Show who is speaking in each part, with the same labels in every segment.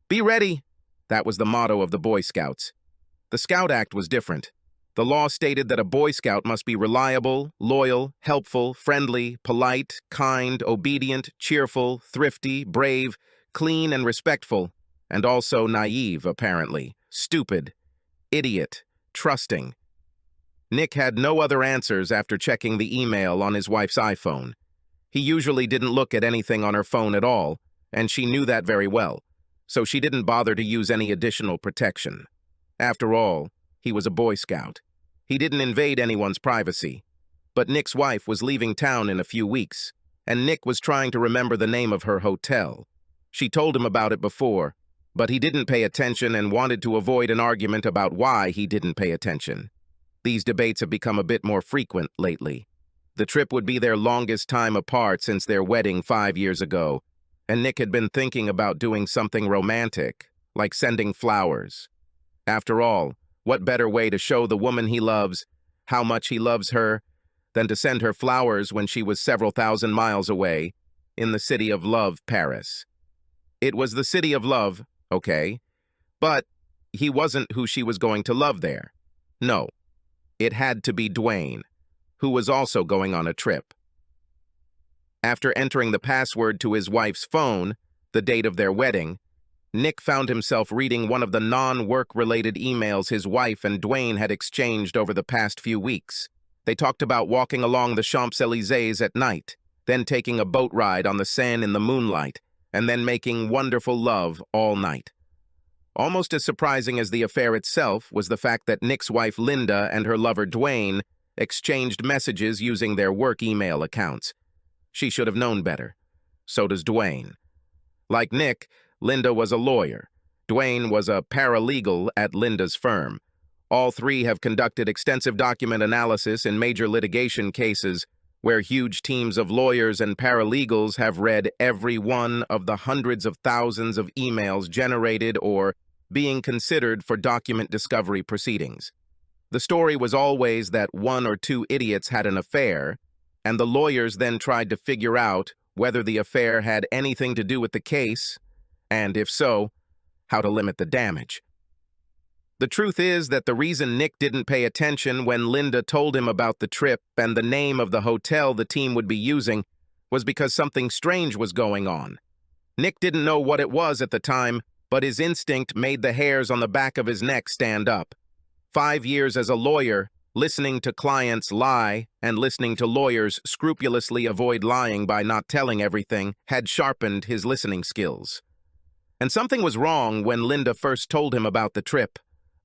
Speaker 1: Be ready! That was the motto of the Boy Scouts. The Scout Act was different. The law stated that a Boy Scout must be reliable, loyal, helpful, friendly, polite, kind, obedient, cheerful, thrifty, brave, clean, and respectful, and also naive, apparently, stupid, idiot, trusting. Nick had no other answers after checking the email on his wife's iPhone. He usually didn't look at anything on her phone at all, and she knew that very well, so she didn't bother to use any additional protection. After all, he was a Boy Scout. He didn't invade anyone's privacy. But Nick's wife was leaving town in a few weeks, and Nick was trying to remember the name of her hotel. She told him about it before, but he didn't pay attention and wanted to avoid an argument about why he didn't pay attention. These debates have become a bit more frequent lately. The trip would be their longest time apart since their wedding 5 years ago, and Nick had been thinking about doing something romantic, like sending flowers. After all, what better way to show the woman he loves how much he loves her than to send her flowers when she was several thousand miles away in the city of love, Paris? It was the city of love, okay, but he wasn't who she was going to love there. No, it had to be Dwayne, who was also going on a trip. After entering the password to his wife's phone, the date of their wedding, Nick found himself reading one of the non-work-related emails his wife and Dwayne had exchanged over the past few weeks. They talked about walking along the Champs-Élysées at night, then taking a boat ride on the Seine in the moonlight, and then making wonderful love all night. Almost as surprising as the affair itself was the fact that Nick's wife Linda and her lover Dwayne exchanged messages using their work email accounts. She should have known better. So does Dwayne. Like Nick, Linda was a lawyer. Dwayne was a paralegal at Linda's firm. All three have conducted extensive document analysis in major litigation cases where huge teams of lawyers and paralegals have read every one of the hundreds of thousands of emails generated or being considered for document discovery proceedings. The story was always that one or two idiots had an affair, and the lawyers then tried to figure out whether the affair had anything to do with the case, and if so, how to limit the damage. The truth is that the reason Nick didn't pay attention when Linda told him about the trip and the name of the hotel the team would be using was because something strange was going on. Nick didn't know what it was at the time, but his instinct made the hairs on the back of his neck stand up. 5 years as a lawyer, listening to clients lie and listening to lawyers scrupulously avoid lying by not telling everything had sharpened his listening skills. And something was wrong when Linda first told him about the trip.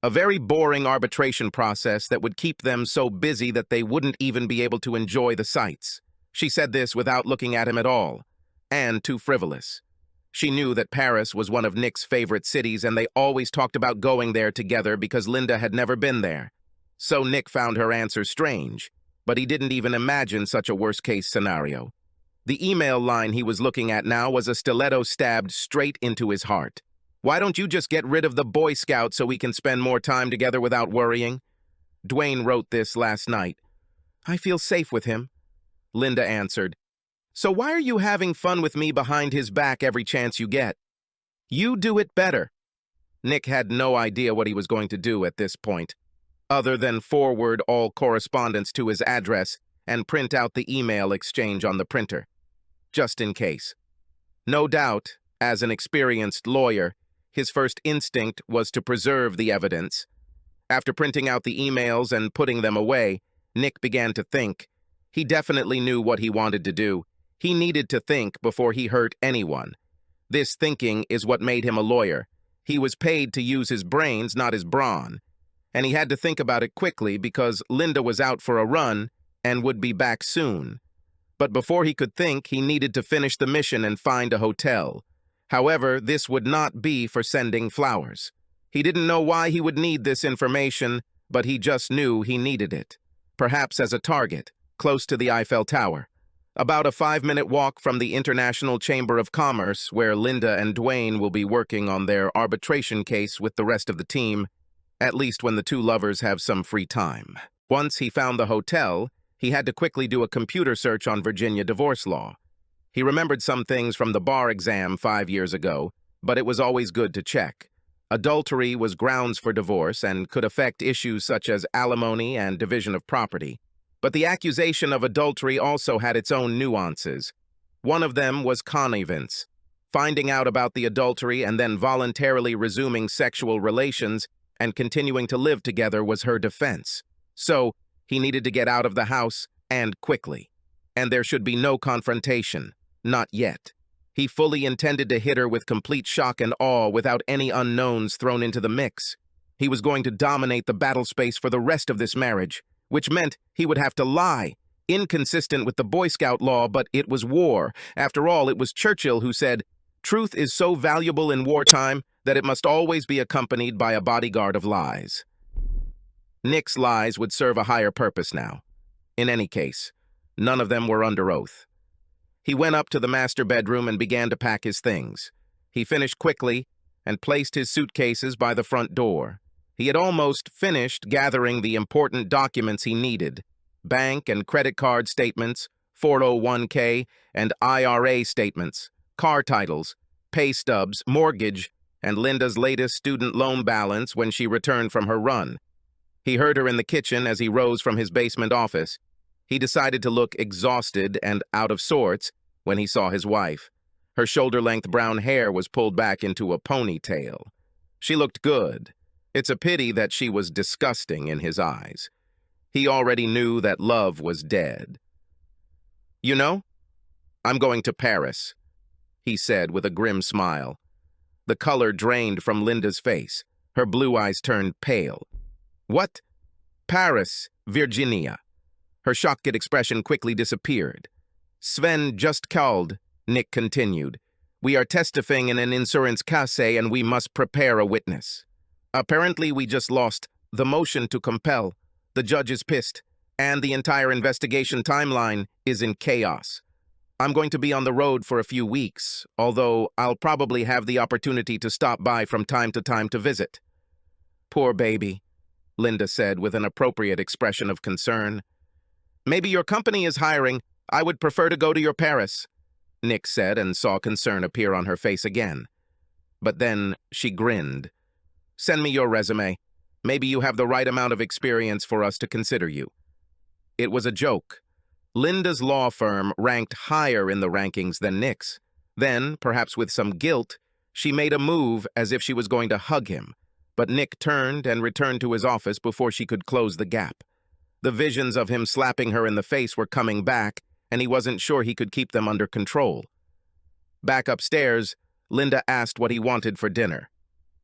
Speaker 1: A very boring arbitration process that would keep them so busy that they wouldn't even be able to enjoy the sights. She said this without looking at him at all, and too frivolous. She knew that Paris was one of Nick's favorite cities, and they always talked about going there together because Linda had never been there. So Nick found her answer strange, but he didn't even imagine such a worst-case scenario. The email line he was looking at now was a stiletto stabbed straight into his heart. Why don't you just get rid of the Boy Scout so we can spend more time together without worrying? Dwayne wrote this last night. I feel safe with him. Linda answered. So why are you having fun with me behind his back every chance you get? You do it better. Nick had no idea what he was going to do at this point, other than forward all correspondence to his address and print out the email exchange on the printer, just in case. No doubt, as an experienced lawyer, his first instinct was to preserve the evidence. After printing out the emails and putting them away, Nick began to think. He definitely knew what he wanted to do. He needed to think before he hurt anyone. This thinking is what made him a lawyer. He was paid to use his brains, not his brawn. And he had to think about it quickly because Linda was out for a run and would be back soon. But before he could think, he needed to finish the mission and find a hotel. However, this would not be for sending flowers. He didn't know why he would need this information, but he just knew he needed it. Perhaps as a target, close to the Eiffel Tower. About a 5-minute walk from the International Chamber of Commerce, where Linda and Dwayne will be working on their arbitration case with the rest of the team, at least when the two lovers have some free time. Once he found the hotel, he had to quickly do a computer search on Virginia divorce law. He remembered some things from the bar exam 5 years ago, but it was always good to check. Adultery was grounds for divorce and could affect issues such as alimony and division of property. But the accusation of adultery also had its own nuances. One of them was connivance. Finding out about the adultery and then voluntarily resuming sexual relations and continuing to live together was her defense. So, he needed to get out of the house, and quickly. And there should be no confrontation. Not yet. He fully intended to hit her with complete shock and awe without any unknowns thrown into the mix. He was going to dominate the battle space for the rest of this marriage, which meant he would have to lie. Inconsistent with the Boy Scout law, but it was war. After all, it was Churchill who said, "Truth is so valuable in wartime that it must always be accompanied by a bodyguard of lies." Nick's lies would serve a higher purpose now. In any case, none of them were under oath. He went up to the master bedroom and began to pack his things. He finished quickly and placed his suitcases by the front door. He had almost finished gathering the important documents he needed: bank and credit card statements, 401k and IRA statements, car titles, pay stubs, mortgage, and Linda's latest student loan balance when she returned from her run. He heard her in the kitchen as he rose from his basement office. He decided to look exhausted and out of sorts when he saw his wife. Her shoulder-length brown hair was pulled back into a ponytail. She looked good. It's a pity that she was disgusting in his eyes. He already knew that love was dead. "You know, I'm going to Paris," he said with a grim smile. The color drained from Linda's face. Her blue eyes turned pale. "What?" "Paris, Virginia." Her shocked expression quickly disappeared. "Sven just called," Nick continued. "We are testifying in an insurance case and we must prepare a witness. Apparently we just lost the motion to compel. The judge is pissed, and the entire investigation timeline is in chaos. I'm going to be on the road for a few weeks, although I'll probably have the opportunity to stop by from time to visit." "Poor baby," Linda said with an appropriate expression of concern. "Maybe your company is hiring. I would prefer to go to your Paris," Nick said, and saw concern appear on her face again. But then she grinned. "Send me your resume. Maybe you have the right amount of experience for us to consider you." It was a joke. Linda's law firm ranked higher in the rankings than Nick's. Then, perhaps with some guilt, she made a move as if she was going to hug him. But Nick turned and returned to his office before she could close the gap. The visions of him slapping her in the face were coming back, and he wasn't sure he could keep them under control. Back upstairs, Linda asked what he wanted for dinner.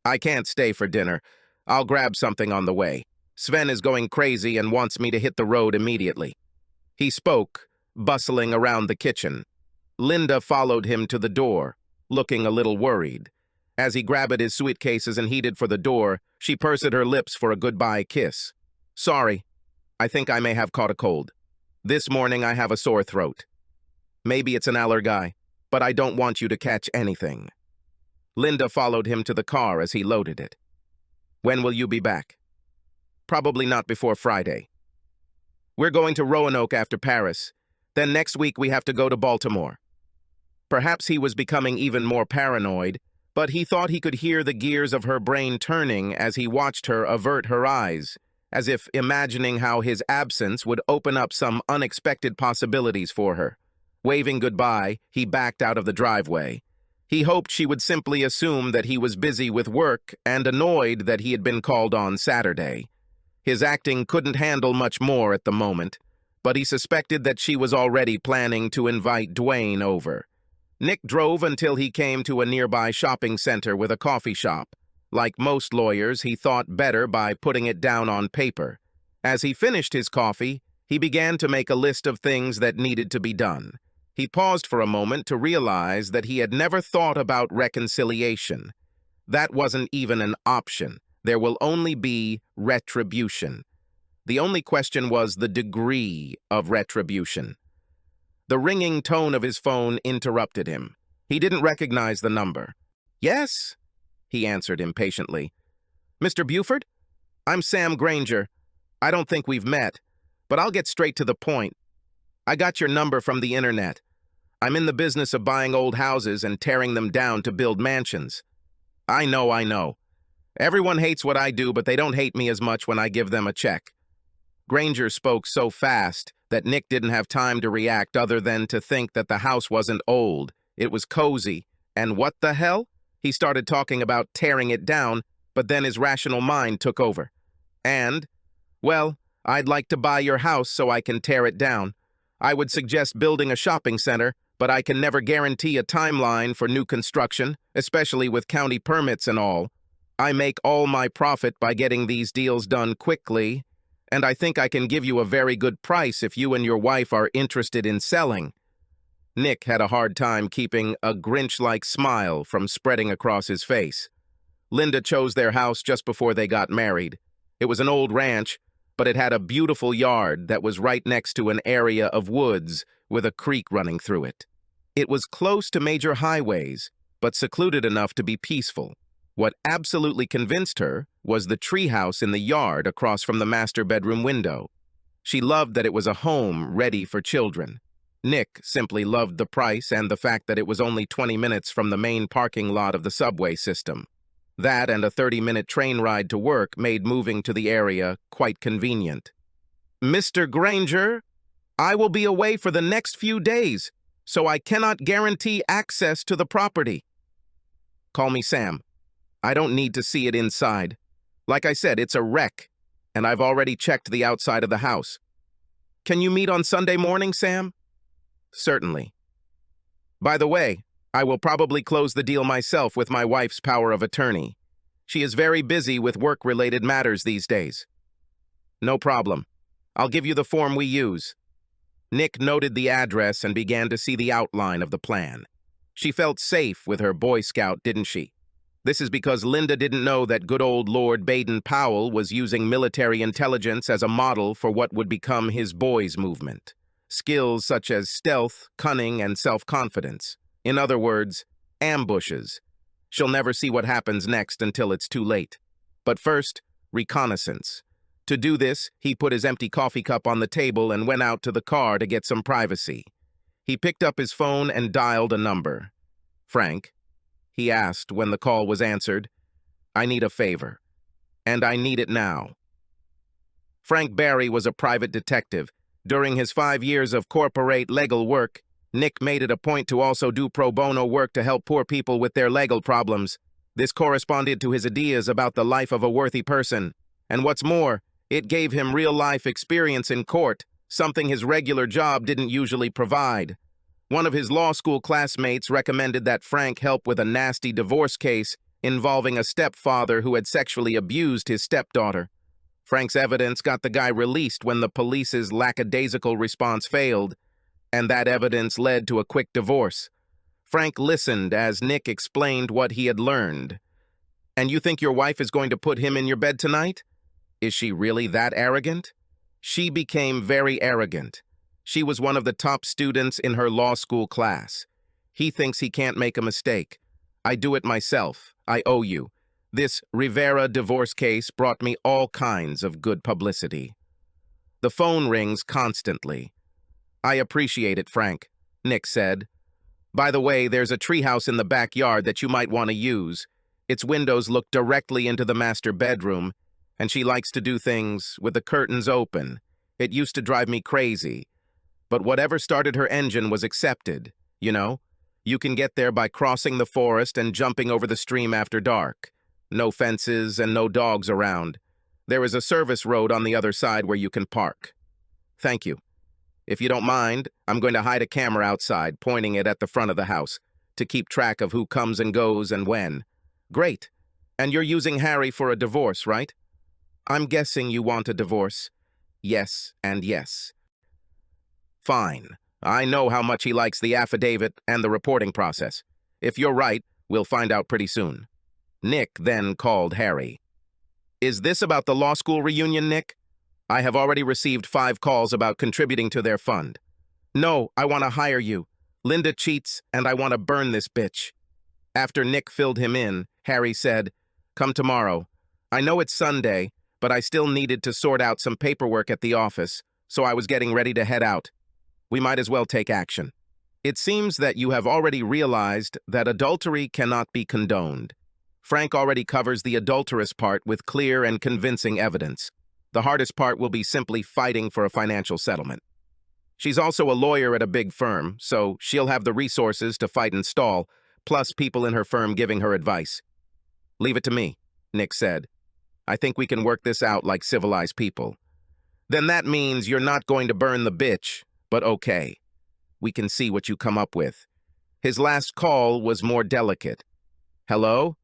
Speaker 1: "I can't stay for dinner. I'll grab something on the way. Sven is going crazy and wants me to hit the road immediately." He spoke, bustling around the kitchen. Linda followed him to the door, looking a little worried. As he grabbed his suitcases and headed for the door, she pursed her lips for a goodbye kiss. "Sorry. I think I may have caught a cold. This morning I have a sore throat. Maybe it's an allergy, but I don't want you to catch anything." Linda followed him to the car as he loaded it. "When will you be back?" "Probably not before Friday. We're going to Roanoke after Paris. Then next week we have to go to Baltimore." Perhaps he was becoming even more paranoid, but he thought he could hear the gears of her brain turning as he watched her avert her eyes, as if imagining how his absence would open up some unexpected possibilities for her. Waving goodbye, he backed out of the driveway. He hoped she would simply assume that he was busy with work and annoyed that he had been called on Saturday. His acting couldn't handle much more at the moment, but he suspected that she was already planning to invite Dwayne over. Nick drove until he came to a nearby shopping center with a coffee shop. Like most lawyers, he thought better by putting it down on paper. As he finished his coffee, he began to make a list of things that needed to be done. He paused for a moment to realize that he had never thought about reconciliation. That wasn't even an option. There will only be retribution. The only question was the degree of retribution. The ringing tone of his phone interrupted him. He didn't recognize the number. "Yes?" he answered impatiently. "Mr. Buford? I'm Sam Granger. I don't think we've met, but I'll get straight to the point. I got your number from the internet. I'm in the business of buying old houses and tearing them down to build mansions. I know. Everyone hates what I do, but they don't hate me as much when I give them a check. Granger spoke so fast that Nick didn't have time to react other than to think that the house wasn't old. It was cozy. And what the hell? He started talking about tearing it down, but then his rational mind took over. Well, I'd like to buy your house so I can tear it down. I would suggest building a shopping center, but I can never guarantee a timeline for new construction, especially with county permits and all. I make all my profit by getting these deals done quickly, and I think I can give you a very good price if you and your wife are interested in selling. Nick had a hard time keeping a Grinch-like smile from spreading across his face. Linda chose their house just before they got married. It was an old ranch, but it had a beautiful yard that was right next to an area of woods with a creek running through it. It was close to major highways, but secluded enough to be peaceful. What absolutely convinced her was the treehouse in the yard across from the master bedroom window. She loved that it was a home ready for children. Nick simply loved the price and the fact that it was only 20 minutes from the main parking lot of the subway system. That and a 30-minute train ride to work made moving to the area quite convenient. "Mr. Granger, I will be away for the next few days, so I cannot guarantee access to the property." "Call me Sam. I don't need to see it inside. Like I said, it's a wreck, and I've already checked the outside of the house." "Can you meet on Sunday morning, Sam?" "Certainly. By the way, I will probably close the deal myself with my wife's power of attorney. She is very busy with work-related matters these days." "No problem. I'll give you the form we use." Nick noted the address and began to see the outline of the plan. She felt safe with her Boy Scout, didn't she? This is because Linda didn't know that good old Lord Baden-Powell was using military intelligence as a model for what would become his boys' movement. Skills such as stealth, cunning, and self-confidence. In other words, ambushes. She'll never see what happens next until it's too late. But first, reconnaissance. To do this, he put his empty coffee cup on the table and went out to the car to get some privacy. He picked up his phone and dialed a number. "Frank," he asked when the call was answered, "I need a favor. And I need it now." Frank Barry was a private detective. During his 5 years of corporate legal work, Nick made it a point to also do pro bono work to help poor people with their legal problems. This corresponded to his ideas about the life of a worthy person. And what's more, it gave him real-life experience in court, something his regular job didn't usually provide. One of his law school classmates recommended that Frank help with a nasty divorce case involving a stepfather who had sexually abused his stepdaughter. Frank's evidence got the guy released when the police's lackadaisical response failed, and that evidence led to a quick divorce. Frank listened as Nick explained what he had learned. "And you think your wife is going to put him in your bed tonight? Is she really that arrogant?" She became very arrogant. She was one of the top students in her law school class. He thinks he can't make a mistake. "I do it myself. I owe you. This Rivera divorce case brought me all kinds of good publicity." The phone rings constantly. "I appreciate it, Frank," Nick said. "By the way, there's a treehouse in the backyard that you might want to use. Its windows look directly into the master bedroom, and she likes to do things with the curtains open. It used to drive me crazy. But whatever started her engine was accepted, you know? You can get there by crossing the forest and jumping over the stream after dark. No fences and no dogs around. There is a service road on the other side where you can park." "Thank you. If you don't mind, I'm going to hide a camera outside, pointing it at the front of the house, to keep track of who comes and goes and when." "Great. And you're using Harry for a divorce, right?" "I'm guessing you want a divorce." "Yes and yes." "Fine. I know how much he likes the affidavit and the reporting process. If you're right, we'll find out pretty soon." Nick then called Harry. "Is this about the law school reunion, Nick? I have already received 5 calls about contributing to their fund." "No, I want to hire you. Linda cheats, and I want to burn this bitch." After Nick filled him in, Harry said, "Come tomorrow. I know it's Sunday, but I still needed to sort out some paperwork at the office, so I was getting ready to head out. We might as well take action. It seems that you have already realized that adultery cannot be condoned." Frank already covers the adulterous part with clear and convincing evidence. The hardest part will be simply fighting for a financial settlement. She's also a lawyer at a big firm, so she'll have the resources to fight and stall, plus people in her firm giving her advice. "Leave it to me," Nick said. "I think we can work this out like civilized people." "Then that means you're not going to burn the bitch, but okay. We can see what you come up with." His last call was more delicate. "Hello?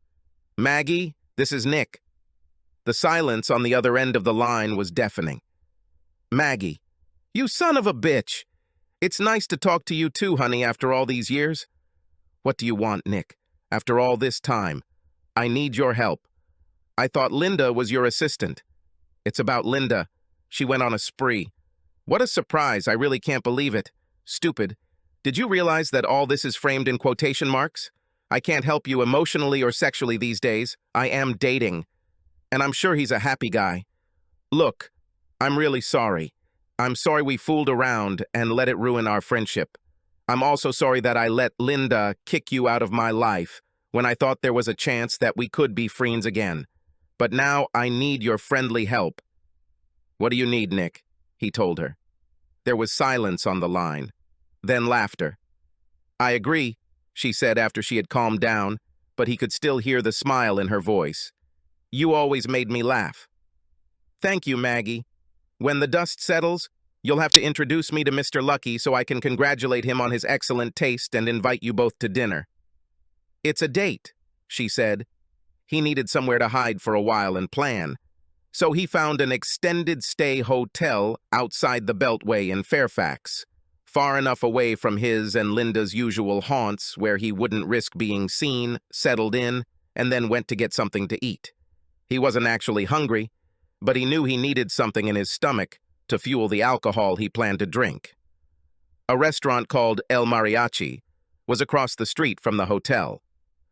Speaker 1: Maggie, this is Nick." The silence on the other end of the line was deafening. "Maggie, you son of a bitch! It's nice to talk to you too, honey, after all these years." "What do you want, Nick? After all this time? I need your help. I thought Linda was your assistant." "It's about Linda. She went on a spree." "What a surprise, I really can't believe it." "Stupid. Did you realize that all this is framed in quotation marks? I can't help you emotionally or sexually these days. I am dating. And I'm sure he's a happy guy. Look, I'm really sorry. I'm sorry we fooled around and let it ruin our friendship. I'm also sorry that I let Linda kick you out of my life when I thought there was a chance that we could be friends again. But now I need your friendly help." "What do you need, Nick?" he told her. There was silence on the line, then laughter. "I agree," she said after she had calmed down, but he could still hear the smile in her voice. "You always made me laugh." "Thank you, Maggie. When the dust settles, you'll have to introduce me to Mr. Lucky so I can congratulate him on his excellent taste and invite you both to dinner." "It's a date," she said. He needed somewhere to hide for a while and plan, so he found an extended stay hotel outside the Beltway in Fairfax, far enough away from his and Linda's usual haunts where he wouldn't risk being seen, settled in, and then went to get something to eat. He wasn't actually hungry, but he knew he needed something in his stomach to fuel the alcohol he planned to drink. A restaurant called El Mariachi was across the street from the hotel.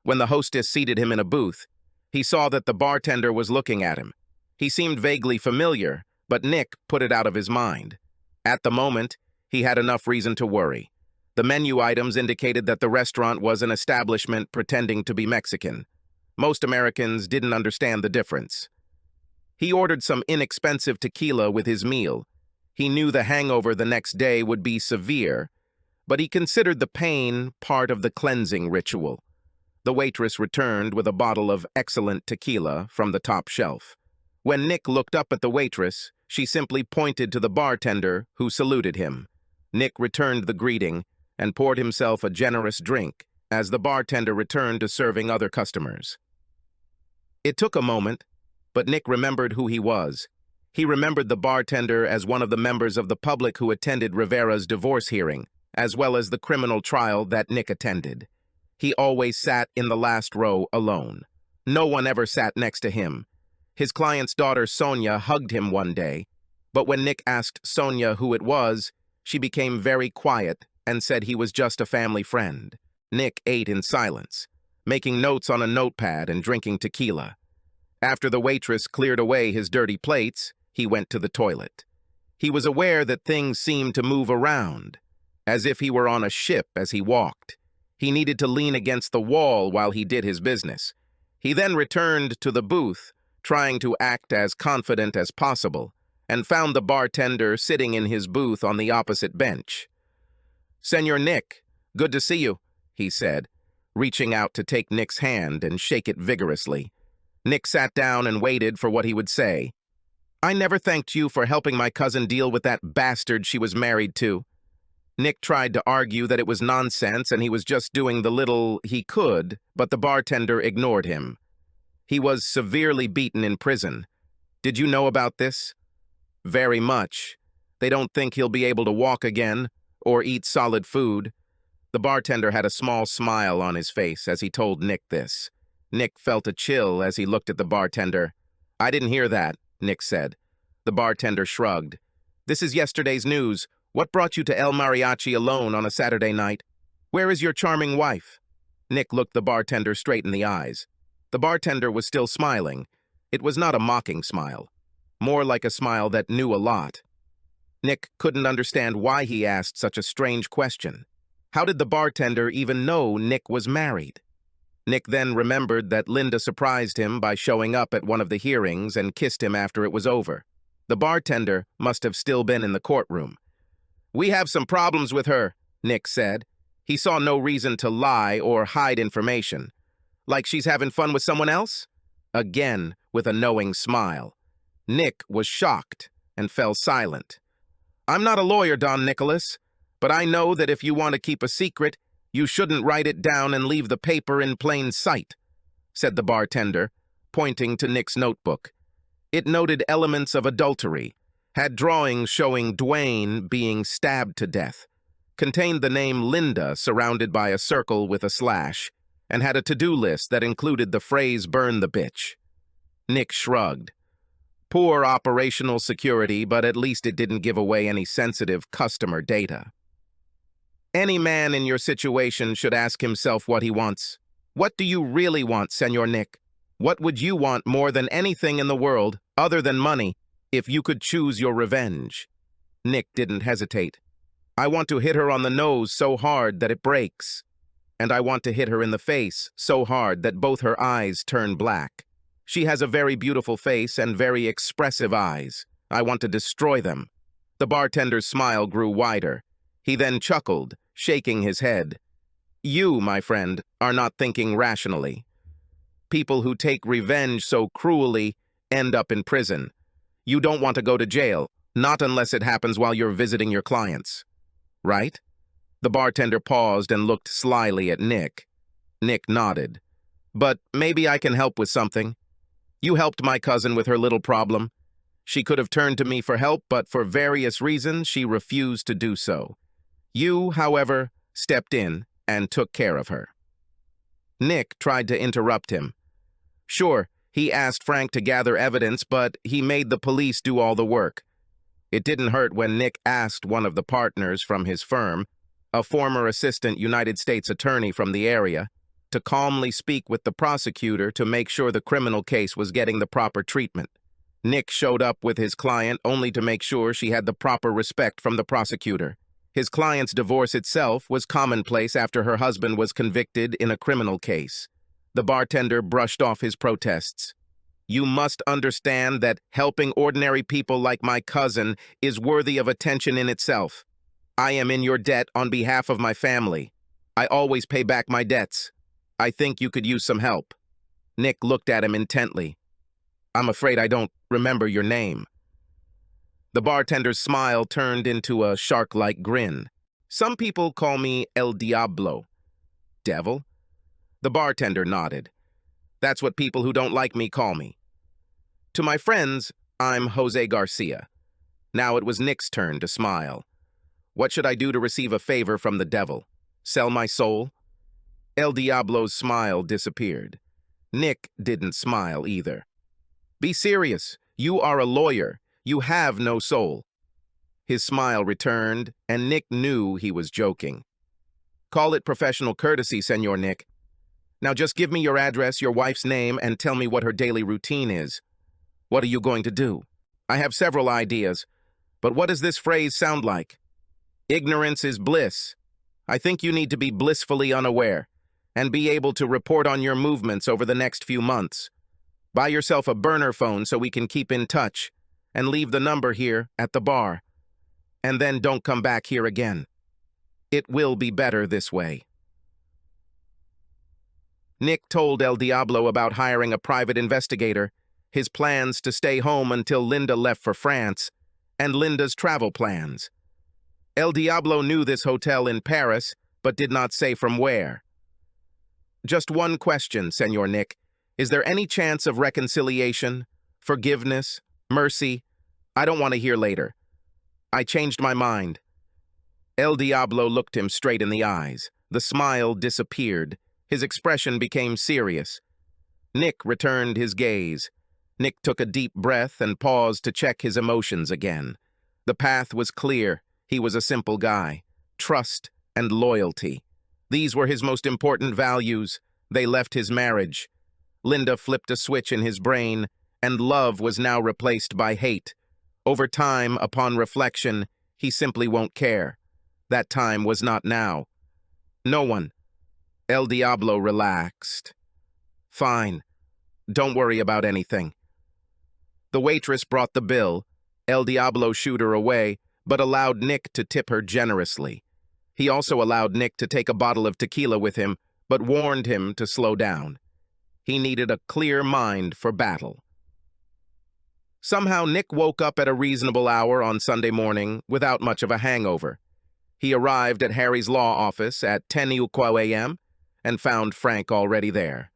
Speaker 1: When the hostess seated him in a booth, he saw that the bartender was looking at him. He seemed vaguely familiar, but Nick put it out of his mind. At the moment, he had enough reason to worry. The menu items indicated that the restaurant was an establishment pretending to be Mexican. Most Americans didn't understand the difference. He ordered some inexpensive tequila with his meal. He knew the hangover the next day would be severe, but he considered the pain part of the cleansing ritual. The waitress returned with a bottle of excellent tequila from the top shelf. When Nick looked up at the waitress, she simply pointed to the bartender, who saluted him. Nick returned the greeting and poured himself a generous drink as the bartender returned to serving other customers. It took a moment, but Nick remembered who he was. He remembered the bartender as one of the members of the public who attended Rivera's divorce hearing, as well as the criminal trial that Nick attended. He always sat in the last row alone. No one ever sat next to him. His client's daughter, Sonia, hugged him one day, but when Nick asked Sonia who it was, she became very quiet and said he was just a family friend. Nick ate in silence, making notes on a notepad and drinking tequila. After the waitress cleared away his dirty plates, he went to the toilet. He was aware that things seemed to move around, as if he were on a ship as he walked. He needed to lean against the wall while he did his business. He then returned to the booth, trying to act as confident as possible, and found the bartender sitting in his booth on the opposite bench. "Senor Nick, good to see you," he said, reaching out to take Nick's hand and shake it vigorously. Nick sat down and waited for what he would say. "I never thanked you for helping my cousin deal with that bastard she was married to." Nick tried to argue that it was nonsense and he was just doing the little he could, but the bartender ignored him. "He was severely beaten in prison. Did you know about this?" "Very much. They don't think he'll be able to walk again or eat solid food." The bartender had a small smile on his face as he told Nick this. Nick felt a chill as he looked at the bartender. "I didn't hear that," Nick said. The bartender shrugged. "This is yesterday's news. What brought you to El Mariachi alone on a Saturday night? Where is your charming wife?" Nick looked the bartender straight in the eyes. The bartender was still smiling. It was not a mocking smile, more like a smile that knew a lot. Nick couldn't understand why he asked such a strange question. How did the bartender even know Nick was married? Nick then remembered that Linda surprised him by showing up at one of the hearings and kissed him after it was over. The bartender must have still been in the courtroom. "We have some problems with her," Nick said. He saw no reason to lie or hide information. "Like she's having fun with someone else?" Again, with a knowing smile. Nick was shocked and fell silent. "I'm not a lawyer, Don Nicholas, but I know that if you want to keep a secret, you shouldn't write it down and leave the paper in plain sight," said the bartender, pointing to Nick's notebook. It noted elements of adultery, had drawings showing Dwayne being stabbed to death, contained the name Linda surrounded by a circle with a slash, and had a to-do list that included the phrase "burn the bitch." Nick shrugged. Poor operational security, but at least it didn't give away any sensitive customer data. Any man in your situation should ask himself what he wants. What do you really want, Senor Nick? What would you want more than anything in the world, other than money, if you could choose your revenge? Nick didn't hesitate. "I want to hit her on the nose so hard that it breaks. And I want to hit her in the face so hard that both her eyes turn black. She has a very beautiful face and very expressive eyes. I want to destroy them." The bartender's smile grew wider. He then chuckled, shaking his head. "You, my friend, are not thinking rationally. People who take revenge so cruelly end up in prison. You don't want to go to jail, not unless it happens while you're visiting your clients. Right?" The bartender paused and looked slyly at Nick. Nick nodded. "But maybe I can help with something. You helped my cousin with her little problem. She could have turned to me for help, but for various reasons she refused to do so. You, however, stepped in and took care of her." Nick tried to interrupt him. Sure, he asked Frank to gather evidence, but he made the police do all the work. It didn't hurt when Nick asked one of the partners from his firm, a former assistant United States attorney from the area, to calmly speak with the prosecutor to make sure the criminal case was getting the proper treatment. Nick showed up with his client only to make sure she had the proper respect from the prosecutor. His client's divorce itself was commonplace after her husband was convicted in a criminal case. The bartender brushed off his protests. "You must understand that helping ordinary people like my cousin is worthy of attention in itself. I am in your debt on behalf of my family. I always pay back my debts. I think you could use some help." Nick looked at him intently. "I'm afraid I don't remember your name." The bartender's smile turned into a shark-like grin. "Some people call me El Diablo." "Devil?" The bartender nodded. "That's what people who don't like me call me. To my friends, I'm Jose Garcia." Now it was Nick's turn to smile. "What should I do to receive a favor from the devil? Sell my soul?" El Diablo's smile disappeared. Nick didn't smile either. "Be serious. You are a lawyer. You have no soul." His smile returned, and Nick knew he was joking. "Call it professional courtesy, Senor Nick. Now just give me your address, your wife's name, and tell me what her daily routine is. What are you going to do?" "I have several ideas, but what does this phrase sound like? Ignorance is bliss. I think you need to be blissfully unaware and be able to report on your movements over the next few months. Buy yourself a burner phone so we can keep in touch, and leave the number here at the bar. And then don't come back here again. It will be better this way." Nick told El Diablo about hiring a private investigator, his plans to stay home until Linda left for France, and Linda's travel plans. El Diablo knew this hotel in Paris, but did not say from where. "Just one question, Senor Nick. Is there any chance of reconciliation, forgiveness, mercy? I don't want to hear later. I changed my mind." El Diablo looked him straight in the eyes. The smile disappeared. His expression became serious. Nick returned his gaze. Nick took a deep breath and paused to check his emotions again. The path was clear. He was a simple guy. Trust and loyalty. These were his most important values. They left his marriage. Linda flipped a switch in his brain, and love was now replaced by hate. Over time, upon reflection, he simply won't care. That time was not now. No one. El Diablo relaxed. Fine. Don't worry about anything. The waitress brought the bill. El Diablo shooed her away, but allowed Nick to tip her generously. He also allowed Nick to take a bottle of tequila with him, but warned him to slow down. He needed a clear mind for battle. Somehow Nick woke up at a reasonable hour on Sunday morning without much of a hangover. He arrived at Harry's law office at 10 a.m. and found Frank already there.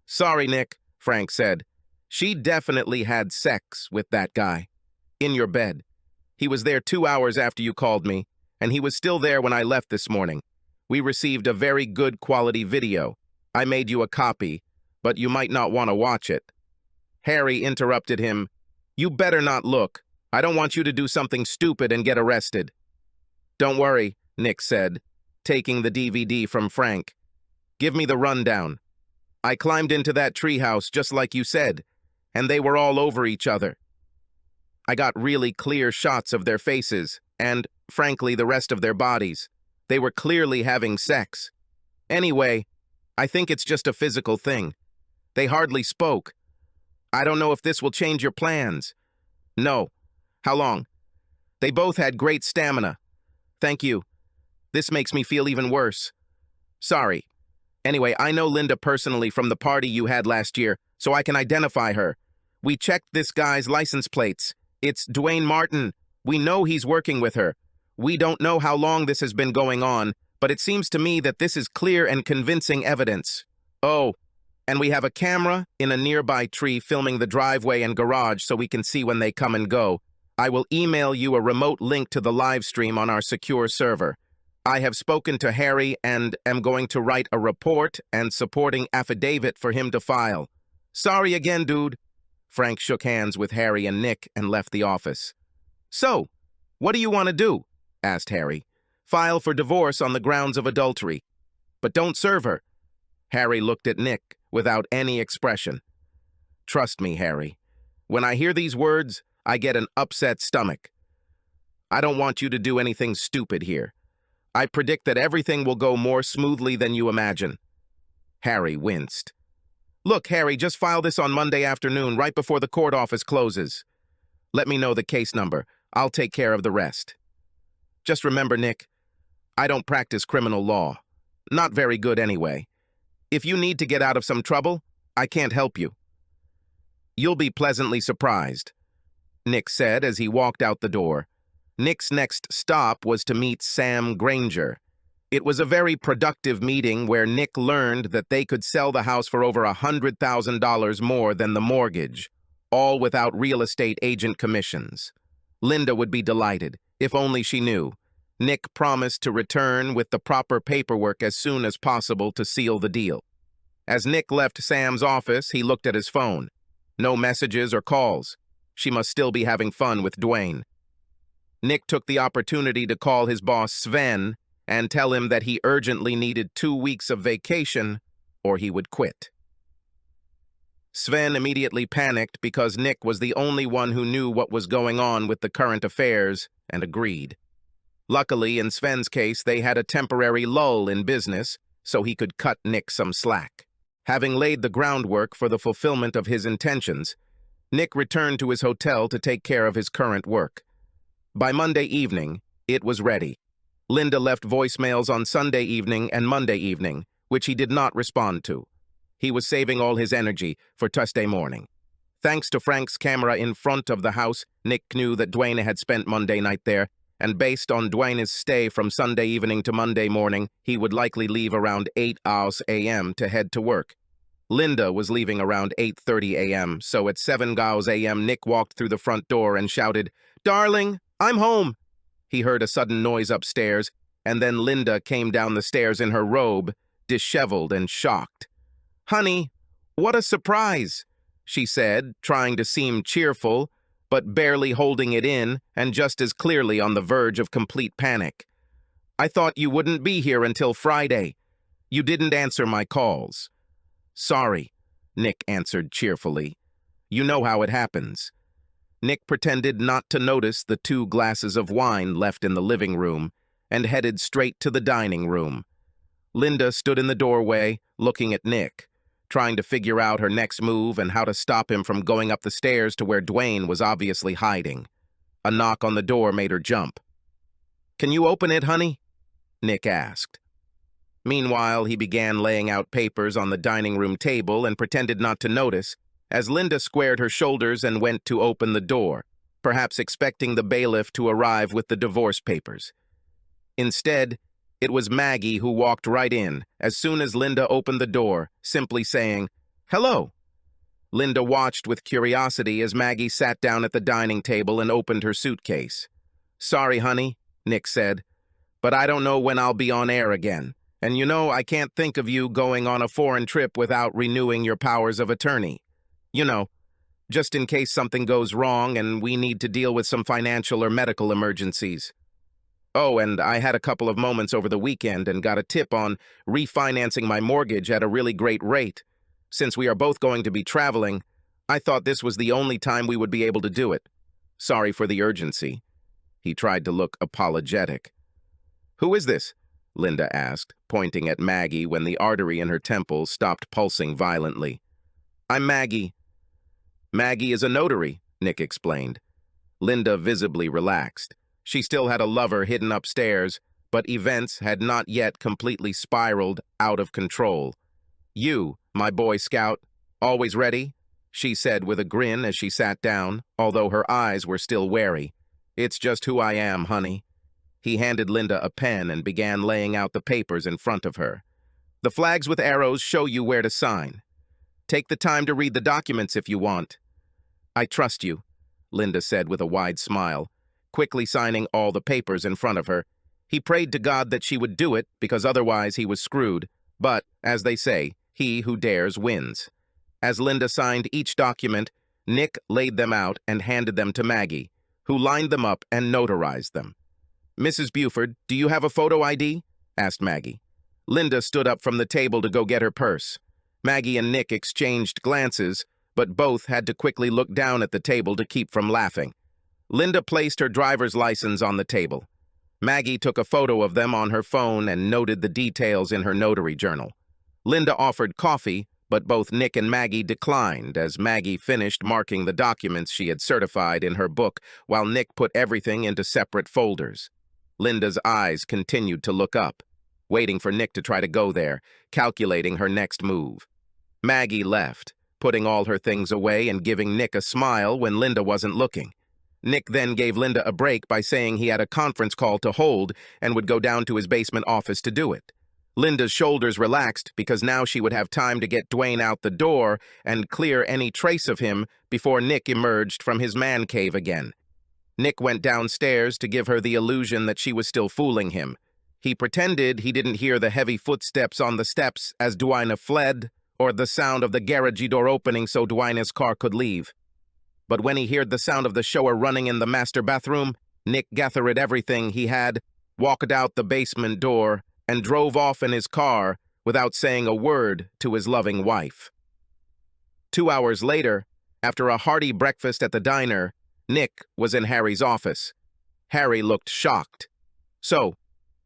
Speaker 1: "Sorry, Nick," Frank said. "She definitely had sex with that guy. In your bed. He was there 2 hours after you called me, and he was still there when I left this morning. We received a very good quality video. I made you a copy, but you might not want to watch it." Harry interrupted him. "You better not look. I don't want you to do something stupid and get arrested." "Don't worry," Nick said, taking the DVD from Frank. "Give me the rundown. I climbed into that treehouse just like you said, and they were all over each other. I got really clear shots of their faces and, frankly, the rest of their bodies. They were clearly having sex. Anyway, I think it's just a physical thing. They hardly spoke. I don't know if this will change your plans." "No. How long?" "They both had great stamina. Thank you. This makes me feel even worse. Sorry. Anyway, I know Linda personally from the party you had last year, so I can identify her. We checked this guy's license plates. It's Dwayne Martin. We know he's working with her. We don't know how long this has been going on, but it seems to me that this is clear and convincing evidence. Oh, and we have a camera in a nearby tree filming the driveway and garage so we can see when they come and go. I will email you a remote link to the live stream on our secure server. I have spoken to Harry and am going to write a report and supporting affidavit for him to file. Sorry again, dude." Frank shook hands with Harry and Nick and left the office. "So, what do you want to do?" asked Harry. "File for divorce on the grounds of adultery. But don't serve her." Harry looked at Nick without any expression. "Trust me, Harry. When I hear these words, I get an upset stomach. I don't want you to do anything stupid here. I predict that everything will go more smoothly than you imagine." Harry winced. "Look, Harry, just file this on Monday afternoon, right before the court office closes. Let me know the case number. I'll take care of the rest. Just remember, Nick, I don't practice criminal law. Not very good anyway. If you need to get out of some trouble, I can't help you." "You'll be pleasantly surprised," Nick said as he walked out the door. Nick's next stop was to meet Sam Granger. It was a very productive meeting where Nick learned that they could sell the house for over $100,000 more than the mortgage, all without real estate agent commissions. Linda would be delighted, if only she knew. Nick promised to return with the proper paperwork as soon as possible to seal the deal. As Nick left Sam's office, he looked at his phone. No messages or calls. She must still be having fun with Dwayne. Nick took the opportunity to call his boss Sven and tell him that he urgently needed 2 weeks of vacation or he would quit. Sven immediately panicked because Nick was the only one who knew what was going on with the current affairs and agreed. Luckily, in Sven's case, they had a temporary lull in business, so he could cut Nick some slack. Having laid the groundwork for the fulfillment of his intentions, Nick returned to his hotel to take care of his current work. By Monday evening, it was ready. Linda left voicemails on Sunday evening and Monday evening, which he did not respond to. He was saving all his energy for Tuesday morning. Thanks to Frank's camera in front of the house, Nick knew that Dwayne had spent Monday night there, and based on Dwayne's stay from Sunday evening to Monday morning, he would likely leave around 8 a.m. to head to work. Linda was leaving around 8:30 a.m., so at 7 a.m. Nick walked through the front door and shouted, "Darling, I'm home!" He heard a sudden noise upstairs, and then Linda came down the stairs in her robe, disheveled and shocked. "Honey, what a surprise," she said, trying to seem cheerful, but barely holding it in and just as clearly on the verge of complete panic. "I thought you wouldn't be here until Friday. You didn't answer my calls." "Sorry," Nick answered cheerfully. "You know how it happens." Nick pretended not to notice the 2 glasses of wine left in the living room and headed straight to the dining room. Linda stood in the doorway, looking at Nick, trying to figure out her next move and how to stop him from going up the stairs to where Dwayne was obviously hiding. A knock on the door made her jump. "Can you open it, honey?" Nick asked. Meanwhile, he began laying out papers on the dining room table and pretended not to notice, as Linda squared her shoulders and went to open the door, perhaps expecting the bailiff to arrive with the divorce papers. Instead, it was Maggie who walked right in as soon as Linda opened the door, simply saying, "Hello." Linda watched with curiosity as Maggie sat down at the dining table and opened her suitcase. "Sorry, honey," Nick said, "but I don't know when I'll be on air again. And you know, I can't think of you going on a foreign trip without renewing your powers of attorney. You know, just in case something goes wrong and we need to deal with some financial or medical emergencies. Oh, and I had a couple of moments over the weekend and got a tip on refinancing my mortgage at a really great rate. Since we are both going to be traveling, I thought this was the only time we would be able to do it. Sorry for the urgency." He tried to look apologetic. "Who is this?" Linda asked, pointing at Maggie when the artery in her temple stopped pulsing violently. "I'm Maggie." "Maggie is a notary," Nick explained. Linda visibly relaxed. She still had a lover hidden upstairs, but events had not yet completely spiraled out of control. "You, my Boy Scout, always ready?" she said with a grin as she sat down, although her eyes were still wary. "It's just who I am, honey." He handed Linda a pen and began laying out the papers in front of her. "The flags with arrows show you where to sign. Take the time to read the documents if you want." "I trust you," Linda said with a wide smile, quickly signing all the papers in front of her. He prayed to God that she would do it, because otherwise he was screwed. But, as they say, he who dares wins. As Linda signed each document, Nick laid them out and handed them to Maggie, who lined them up and notarized them. "Mrs. Buford, do you have a photo ID?" asked Maggie. Linda stood up from the table to go get her purse. Maggie and Nick exchanged glances, but both had to quickly look down at the table to keep from laughing. Linda placed her driver's license on the table. Maggie took a photo of them on her phone and noted the details in her notary journal. Linda offered coffee, but both Nick and Maggie declined as Maggie finished marking the documents she had certified in her book while Nick put everything into separate folders. Linda's eyes continued to look up, waiting for Nick to try to go there, calculating her next move. Maggie left, putting all her things away and giving Nick a smile when Linda wasn't looking. Nick then gave Linda a break by saying he had a conference call to hold and would go down to his basement office to do it. Linda's shoulders relaxed because now she would have time to get Dwayne out the door and clear any trace of him before Nick emerged from his man cave again. Nick went downstairs to give her the illusion that she was still fooling him. He pretended he didn't hear the heavy footsteps on the steps as Dwayne fled, or the sound of the garage door opening so Dwayne's car could leave. But when he heard the sound of the shower running in the master bathroom, Nick gathered everything he had, walked out the basement door, and drove off in his car without saying a word to his loving wife. 2 hours later, after a hearty breakfast at the diner, Nick was in Harry's office. Harry looked shocked. "So,